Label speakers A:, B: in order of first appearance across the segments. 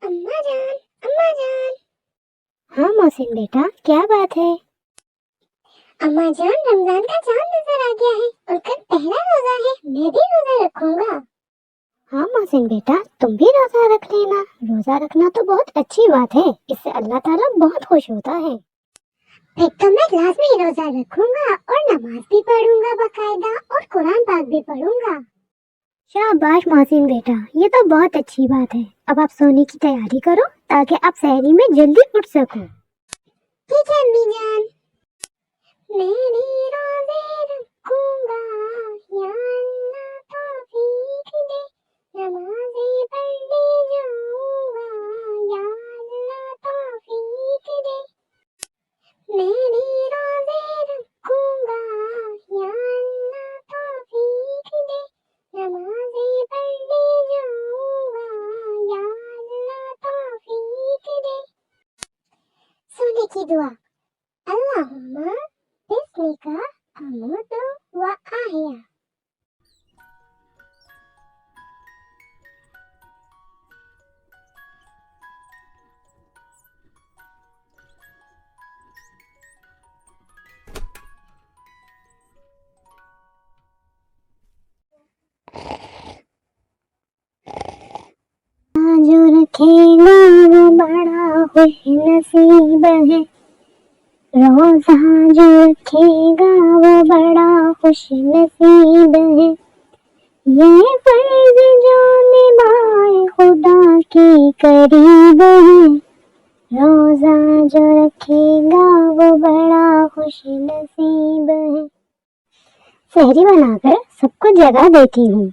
A: अम्मा जान, अम्मा जान।
B: हाँ मोहसिन बेटा, क्या बात है?
A: अम्मा जान, रमजान का चांद नजर आ गया है और कल पहला रोजा है, मैं भी रोजा रखूंगा।
B: हाँ मोहसिन बेटा, तुम भी रोजा रख लेना। रोजा रखना तो बहुत अच्छी बात है, इससे अल्लाह ताला बहुत खुश होता है।
A: फिर तो मैं लाजमी रोजा रखूंगा और नमाज भी पढ़ूंगा बाकायदा और कुरान पाक भी पढ़ूंगा।
B: शाबाश मोहसिन बेटा, ये तो बहुत अच्छी बात है। अब आप सोने की तैयारी करो ताकि आप सहरी में जल्दी उठ सको।
A: ठीक है अम्मी जान। मैं भी रोजे रखूंगा, या अल्लाह तौफीक दे, नमाज़ें पढ़ने जाऊंगा, या अल्लाह तौफीक दे। मैं भी रोजे रखूंगा, या अल्लाह तौफीक दे, नमाज़ें पढ़ने जाऊंगा, या अल्लाह तौफीक दे। सोने की दुआ। अल्लाहुम्मा बिस्मिका अमूतु व अहया।
B: जो रखेगा वो बड़ा खुश नसीब है। रोजा जो रखेगा वो बड़ा खुश नसीब है। ये फर्ज जो निभाए खुदा के करीब है। रोजा जो रखेगा वो बड़ा खुश नसीब है। सहरी बनाकर सबको जगा देती हूँ।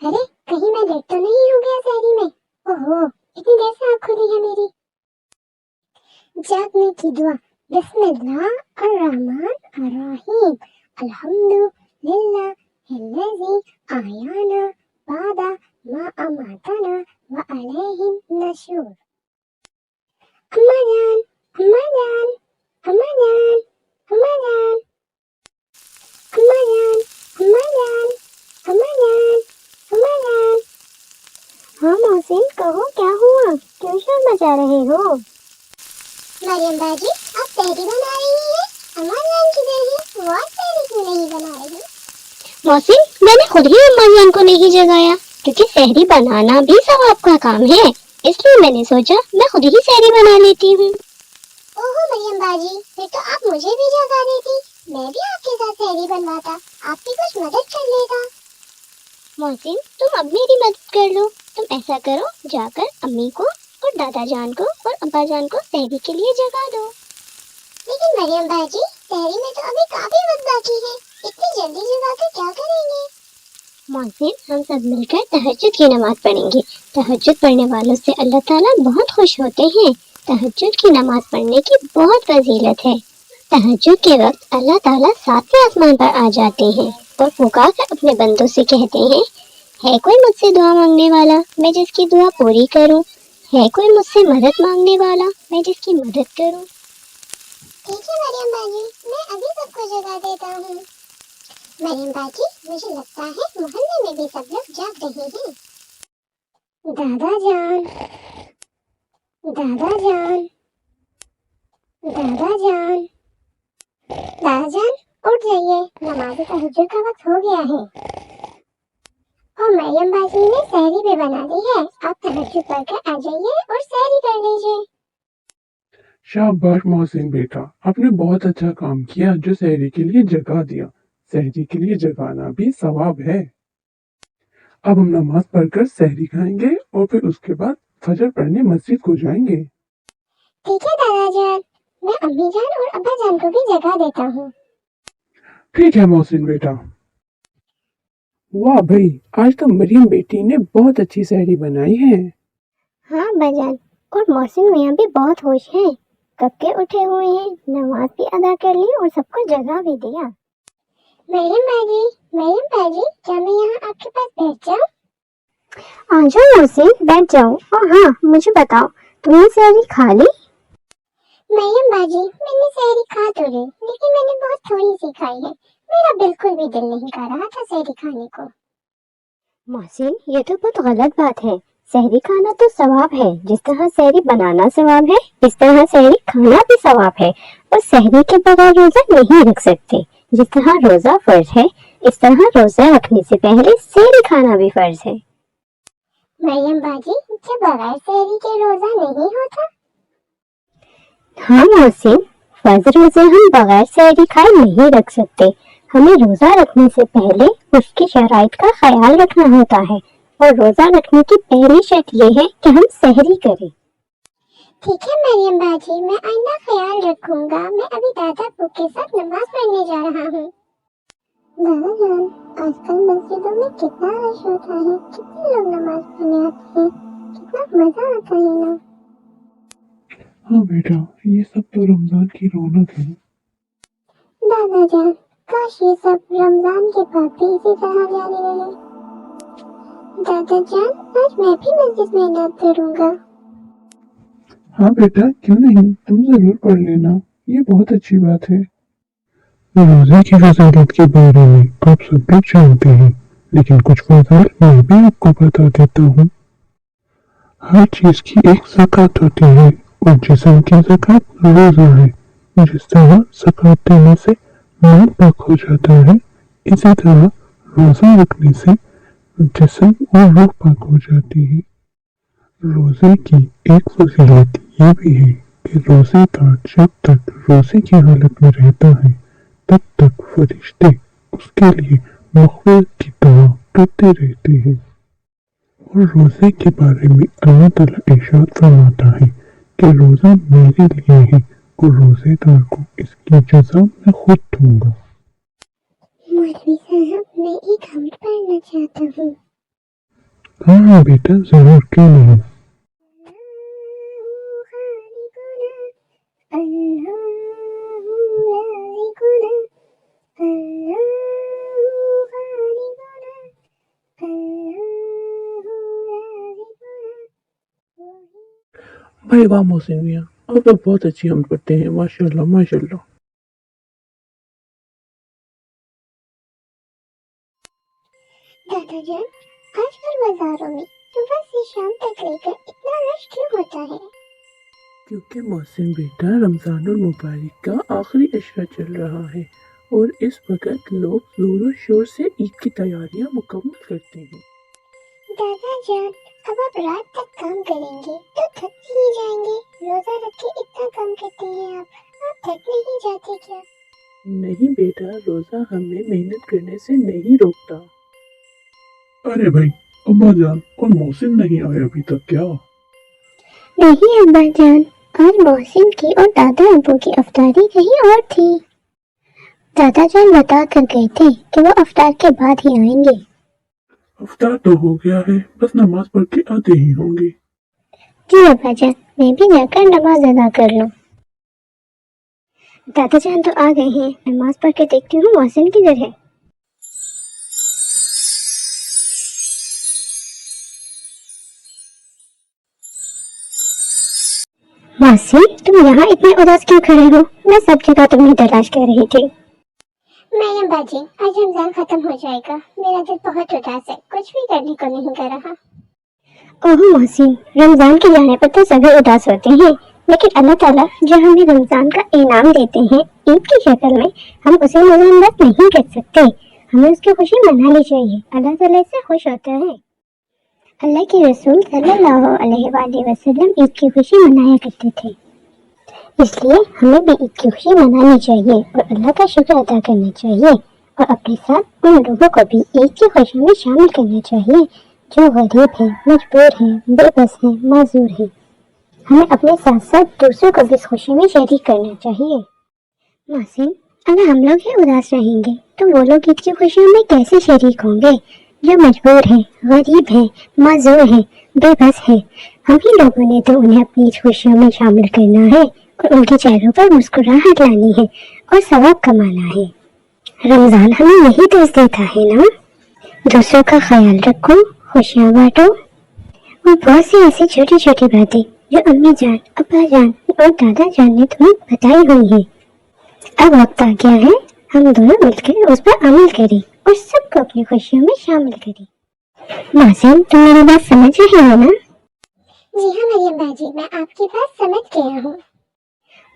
A: अरे कहीं मैं लेट तो नहीं हो गया सहरी में? ओहो, इतनी देर से आँख खुली है मेरी। जागने की दुआ। बिस्मिल्लाह अर्रहमान अर्रहीम। अल्हम्दुलिल्लाह हिल्लज़ी अहयाना बादा मा अमातना व अलैहिन नशूर। अम्मा जान, अम्मा जान, अम्मा जान, अम्मा जान, अम्मा जान, अम्मा जान, अम्मा जान, अम्मा जान।
B: हाँ मोहसिन, कहो क्या हुआ? क्यों शोर मचा रहे हो?
A: मरियम बाजी, आप सहरी बना रही हैं? अम्मा जान किधर है? वो सहरी क्यों नहीं बना रही?
B: मोहसिन, मैंने खुद ही अम्मा जान को नहीं जगाया, क्योंकि सहरी बनाना भी सवाब का काम है, इसलिए मैंने सोचा मैं खुद ही सहरी बना लेती हूँ।
A: ओहो मरियम बाजी, फिर तो आप मुझे भी जगा देती, मैं भी आपके साथ सहरी बनवाता, आप भी कुछ मदद कर लेता।
B: मोहसिन, तुम अब मेरी मदद कर लो। तुम ऐसा करो, जाकर अम्मी को और दादा जान को और अब्बा जान को सहरी के लिए जगा दो।
A: लेकिन मरियम बाजी, सहरी में तो अभी काफी वक्त बाकी है, इतनी जल्दी जगाकर क्या करेंगे?
B: मोहसिन, हम सब मिलकर तहज्जुद की नमाज पढ़ेंगे। तहज्जुद पढ़ने वालों से अल्लाह ताला बहुत खुश होते हैं। तहज्जुद की नमाज पढ़ने की बहुत फजीलत है। तहज्जुद के वक्त अल्लाह ताला सातवें आसमान पर आ जाते हैं और पुकार कर अपने बंदों से कहते हैं, है कोई मुझसे दुआ मांगने वाला, मैं जिसकी दुआ पूरी करूं? है कोई मुझसे मदद मांगने वाला, मैं जिसकी मदद करूं?
A: ठीक है मरियम बाजी, मैं अभी सबको जगा देता हूँ। मरियम बाजी, मुझे लगता है मोहल्ले में भी सब लोग जाग रहे हैं। दादा जान, दादा जान, दादा जान, दादा जान, उठ जाइए, नमाज तहज्जुद का वक्त हो गया है। और मरियम बाजी ने सहरी भी बना दी है, आप तहज्जुद पढ़कर आ जाइए और सहरी कर लीजिए।
C: शाबाश मोहसिन बेटा, आपने बहुत अच्छा काम किया जो सहरी के लिए जगा दिया। सहरी के लिए जगाना भी सवाब है। अब हम नमाज पढ़कर सहरी खाएंगे और फिर उसके बाद फजर पढ़ने मस्जिद को जाएंगे।
A: ठीक है दादा जान, मैं अम्मी जान और अब्बा जान को भी जगा देता हूँ।
C: ठीक है मोहसिन बेटा। वाह भाई, आज तो मरियम बेटी ने बहुत अच्छी सहरी बनाई है।
B: हाँ बजान, और मोहसिन मियाँ भी बहुत खुश हैं। कब के उठे हुए हैं, नमाज भी अदा कर ली और सबको जगा भी दिया।
A: मरियम बाजी, क्या मैं यहाँ आपके पास बैठ जाऊँ?
B: आ जाओ मोहसिन, बैठ जाओ। और हाँ, मुझे बताओ, तुमने सहरी खा ली?
A: مریم باجی میں نے سحری کھا تو لی لیکن میں نے بہت تھوڑی سی کھائی ہے، میرا بالکل بھی دل نہیں کر رہا تھا سحری کھانے کو۔
B: محسن یہ تو بہت غلط بات ہے، سحری کھانا تو ثواب ہے، جس طرح سحری بنانا ثواب ہے اس طرح سحری کھانا بھی ثواب ہے، اور سحری کے بغیر روزہ نہیں رکھ سکتے۔ جس طرح روزہ فرض ہے اس طرح روزہ رکھنے سے پہلے سحری کھانا بھی فرض ہے۔
A: مریم باجی کیا بغیر سحری کے روزہ نہیں ہوتا؟
B: ہاں محسن، فرض روزے ہم بغیر سحری کھائے نہیں رکھ سکتے، ہمیں روزہ رکھنے سے پہلے اس کی شرائط کا خیال رکھنا ہوتا ہے، اور روزہ رکھنے کی پہلی شرط یہ ہے کہ ہم سحری کریں۔
A: ٹھیک ہے مریم باجی، میں آئندہ خیال رکھوں گا۔ میں ابھی دادا ابو کے ساتھ نماز پڑھنے جا رہا ہوں۔ دادا جان، آج کل مسجدوں میں کتنا رش ہوتا ہے، کتنے لوگ نماز پڑھنے آتے ہیں، کتنا مزہ آتا ہے نا۔
C: ہاں بیٹا، یہ سب تو رمضان کی رونق ہے۔
A: دادا جان، کاش یہ سب رمضان کے بعد بھی اسی طرح جاری رہے۔ دادا جان، آج میں بھی مسجد میں نماز پڑھوں گا۔
C: ہاں بیٹا، کیوں نہیں، تم ضرور پڑھ لینا، یہ بہت اچھی بات ہے۔ روزے کی فضیلت کے بارے میں آپ سب لوگ جانتے ہیں، لیکن کچھ فضائل میں بھی آپ کو بتا دیتا ہوں۔ ہر چیز کی ایک زکوٰۃ ہوتی ہے، اور جسم کی زکوٰۃ روزہ ہے۔ جس طرح زکوٰۃ دینے سے مال پاک ہو جاتا ہے، اسی طرح روزہ رکھنے سے جسم اور روح پاک ہو جاتی ہے۔ روزے کی ایک فضیلت یہ بھی ہے کہ روزے دار جب تک روزے کی حالت میں رہتا ہے تب تک فرشتے اس کے لیے مغفرت کی دعا کرتے رہتے ہیں۔ اور روزے کے بارے میں اللہ تعالیٰ ارشاد فرماتا ہے کہ روزہ میرے لیے ہے اور روزے دار کو اس کی جزا میں خود دوں گا۔
A: مولوی صاحب، میں ایک حمد پڑھنا چاہتا ہوں۔
C: ہاں بیٹا، ضرور، کیوں نہیں۔ بھائی واہ محسن میاں، آپ لوگ بہت اچھی حمد پڑھتے ہیں، ماشاء اللہ ماشاء اللہ۔
A: دادا جان، آج کل بازاروں میں صبح سے شام تک لے کر اتنا رش کیوں ہوتا ہے؟
C: کیونکہ محسن بیٹا، رمضان المبارک کا آخری عشرہ چل رہا ہے، اور اس وقت لوگ زور و شور سے عید کی تیاریاں مکمل کرتے ہیں۔
A: دادا جان، اب آپ رات تک کام کریں گے تو تھک ہی جائیں گے۔ روزہ رکھ کے اتنا کام کرتے ہیں آپ تھک نہیں جاتے کیا؟
C: نہیں بیٹا، روزہ ہمیں محنت کرنے سے نہیں روکتا۔ ارے بھائی، ابا جان اور محسن نہیں آئے ابھی تک کیا؟
A: نہیں ابا جان، آج محسن کی اور دادا ابو کی افطاری کہیں اور تھی۔ دادا جان بتا کر گئے تھے کہ وہ افطار کے بعد ہی آئیں گے۔
C: افطار تو ہو گیا ہے، بس نماز پڑھ کے آتے ہی ہوں گے۔
A: جی ابا جان، میں بھی جا کر نماز ادا کر لوں۔ دادا جان تو آ گئے ہیں، نماز پڑھ کے دیکھتی ہوں محسن کدھر ہے۔ محسن، تم یہاں اتنے اداس کیوں کھڑے ہو؟ میں سب جگہ تمہیں تلاش کر رہی تھی۔ مریم باجی، آج رمضان ختم ہو جائے گا، میرا دل بہت اداس ہے، کچھ بھی کرنے کو نہیں کر رہا۔ اوہ محسن، رمضان کے جانے پر تو سبھی اداس ہوتے ہیں، لیکن اللہ تعالیٰ جو ہمیں رمضان کا انعام دیتے ہیں عید کی شکل میں، ہم اسے نظر انداز نہیں کر سکتے۔ ہمیں اس کی خوشی منانی چاہیے، اللہ تعالیٰ اس سے خوش ہوتا ہے۔ اللہ کے رسول صلی اللہ علیہ وآلہ وسلم عید کی خوشی منایا کرتے تھے، اس لیے ہمیں بھی عید کی خوشی منانی چاہیے اور اللہ کا شکر ادا کرنا چاہیے، اور اپنے ساتھ ان لوگوں کو بھی عید کی خوشی میں شامل کرنا چاہیے جو غریب ہیں، مجبور ہیں، بے بس ہیں، معذور ہیں۔ ہمیں اپنے ساتھ ساتھ دوسروں کو بھی اس خوشی میں شریک کرنا چاہیے۔ محسن، اگر ہم لوگ ہی اداس رہیں گے تو وہ لوگ عید کی خوشیوں میں کیسے شریک ہوں گے جو مجبور ہیں، غریب ہیں، معذور ہیں، بے بس ہیں؟ ہم ہی لوگوں نے تو انہیں اپنی خوشیوں میں شامل کرنا ہے اور ان کے چہروں پر مسکراہٹ لانی ہے اور ثواب کمانا ہے۔ رمضان ہمیں یہی درس دیتا ہے نا، دوسروں کا خیال رکھو، خوشیاں بانٹو، اور بہت سی ایسی چھوٹی چھوٹی باتیں جو امی جان، ابا جان
B: और दादा जान ने तुम्हें बताई हुई है। अब वक्त आ गया है हम दोनों मिलकर उस पर अमल करें और सबको अपनी खुशियों में शामिल करें। मासूम, तुम मेरी बात समझ रही हो ना?
A: जी हाँ मरियम बाजी, मैं आपकी बात समझ गया हूँ।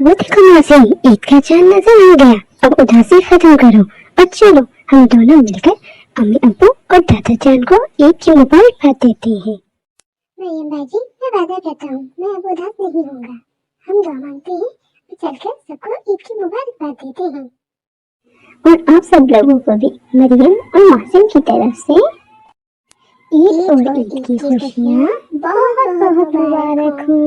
B: वो देखो मासूम, ईद का चांद नजर आ गया। अब उदासी खत्म करो और चलो हम दोनों मिलकर अम्मी अब्बू और दादा जान को ईद की मुबारकबाद देते हैं।
A: मरियम बाजी, मैं वादा करता हूँ मैं अब उदास नहीं होऊंगा। हम दुआ मांगते हैं, चलकर सबको ईद की मुबारकबाद देते हैं।
B: और आप सब लोगों को भी मरियम और मासूम की तरफ से ईद और ईद की खुशियाँ बहुत बहुत मुबारक हो।